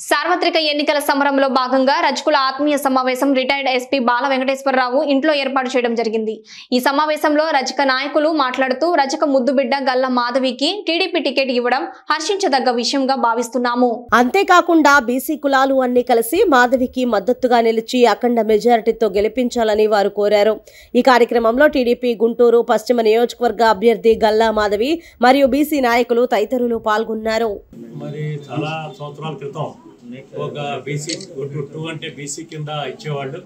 సార్వత్రిక ఎన్నికల సమరంలో భాగంగా రజకుల ఆత్మీయ సమావేశం రిటైర్డ్ ఎస్పీ బాల వెంకటేశ్వరరావు ఇంట్లో ఏర్పాటు చేయడం జరిగింది। ఈ సమావేశంలో రజక నాయకులు మాట్లాడుతూ రజక ముద్దుబిడ్డ గల్ల మాధవికి టీడీపీ టికెట్ ఇవ్వడం హర్షించదగ్గ విషయంగా భావిస్తున్నాము। అంతేకాకుండా బీసీ కులాలు అన్ని కలిసి మాధవికి మద్దతుగా నిలిచి అఖండ మెజారిటీతో గెలిపించాలని వారు కోరారు। ఈ కార్యక్రమంలో టీడీపీ గుంటూరు పశ్చిమ నియోజకవర్గ అభ్యర్థి గల్లా మాధవి మరియు బీసీ నాయకులు తదితరులు పాల్గొన్నారు। మరి చాలా సంవత్సరాల క్రితం ఒక బీసీ 2 అంటే బీసీ కింద ఇచ్చేవాళ్ళు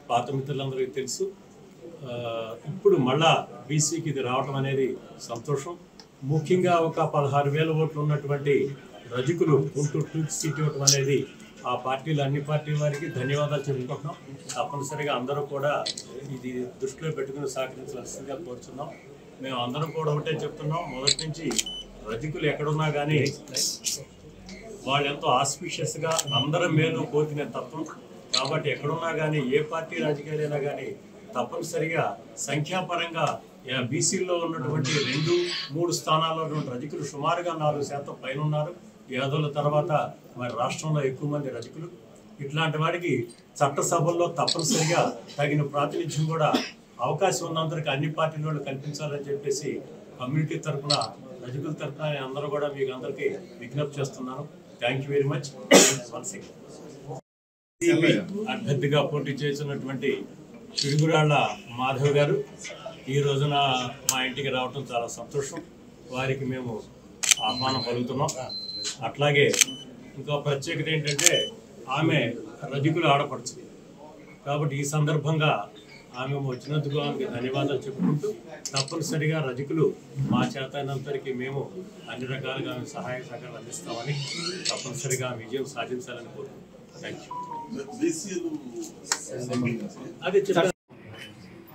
పాత మిత్రులందరికీ తెలుసు। ఇప్పుడు మళ్ళా బీసీకి ఇది రావడం అనేది సంతోషం। ముఖ్యంగా ఒక 16,000 ఓట్లు ఉన్నటువంటి రజకులు గుంటూరు 2 సీట్ ఇవ్వడం అనేది ఆ పార్టీలు అన్ని పార్టీల వారికి ధన్యవాదాలు చెప్పుకుంటున్నాం। తప్పనిసరిగా అందరూ కూడా ఇది దృష్టిలో పెట్టుకుని సహకరించవలసిందిగా కోరుతున్నాం। మేము అందరం కూడా ఒకటే చెప్తున్నాం, మొదటి నుంచి రజకులు ఎక్కడున్నా కానీ వాళ్ళు ఎంతో ఆస్పిషియస్గా అందరం మేలు కోరుకునే తత్వం కాబట్టి ఎక్కడున్నా కానీ ఏ పార్టీ రాజకీయాలైనా కానీ తప్పనిసరిగా సంఖ్యాపరంగా బీసీలో ఉన్నటువంటి 2-3 స్థానాల్లో ఉన్నటువంటి రజకులు సుమారుగా 4% పైన ఉన్నారు। యాదవుల తర్వాత మరి రాష్ట్రంలో ఎక్కువ మంది రజకులు। ఇట్లాంటి వాడికి చట్టసభల్లో తప్పనిసరిగా తగిన ప్రాతినిధ్యం కూడా అవకాశం ఉన్నంతరికి అన్ని పార్టీల వాళ్ళు కల్పించాలని చెప్పేసి కమ్యూనిటీ తరఫున రజకుల తరఫున అందరూ కూడా మీకు అందరికీ విజ్ఞప్తి చేస్తున్నాను। Thank you very much. అభ్యర్థిగా పోటీ చేసినటువంటి పిడుగురాళ్ల మాధవ్ గారు ఈ రోజున మా ఇంటికి రావటం చాలా సంతోషం। వారికి మేము ఆహ్వానం పలుకుతున్నాం। అట్లాగే ఇంకో ప్రత్యేకత ఏంటంటే ఆమె రజకులు ఆడపడుచు కాబట్టి ఈ సందర్భంగా ఆమె వచ్చినందుకు ఆమెకి ధన్యవాదాలు చెప్పుకుంటూ తప్పనిసరిగా రజకులు మా చేతనంతరికి మేము అన్ని రకాలుగా సహాయ సహకారాలు అందిస్తామని తప్పనిసరిగా విజయం సాధించాలని కోరుకుంటున్నాం। Thank you.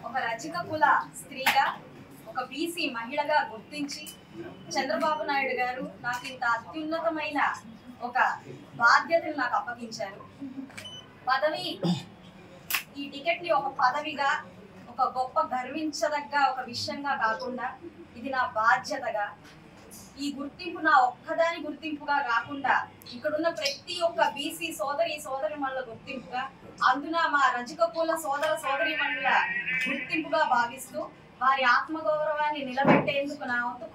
ఒక రజక కుల స్త్రీగా ఒక బీసీ మహిళగా గుర్తించి చంద్రబాబు నాయుడు గారు నాకు ఇంత అత్యున్నతమైన ఒక బాధ్యతను నాకు అప్పగించారు। పదవి ఈ టికెట్ ని ఒక పదవిగా ఒక గొప్ప గర్వించదగ్గ ఒక విషయంగా కాకుండా ఇది నా బాధ్యతగా ఈ గుర్తింపు నా ఒక్కదాని గుర్తింపుగా కాకుండా ఇక్కడున్న ప్రతి ఒక్క బీసీ సోదరిమణుల గుర్తింపుగా అందున మా రజక కుల సోదరిమణుల గుర్తింపుగా భావిస్తూ వారి ఆత్మగౌరవాన్ని నిలబెట్టేందుకు నా వంతు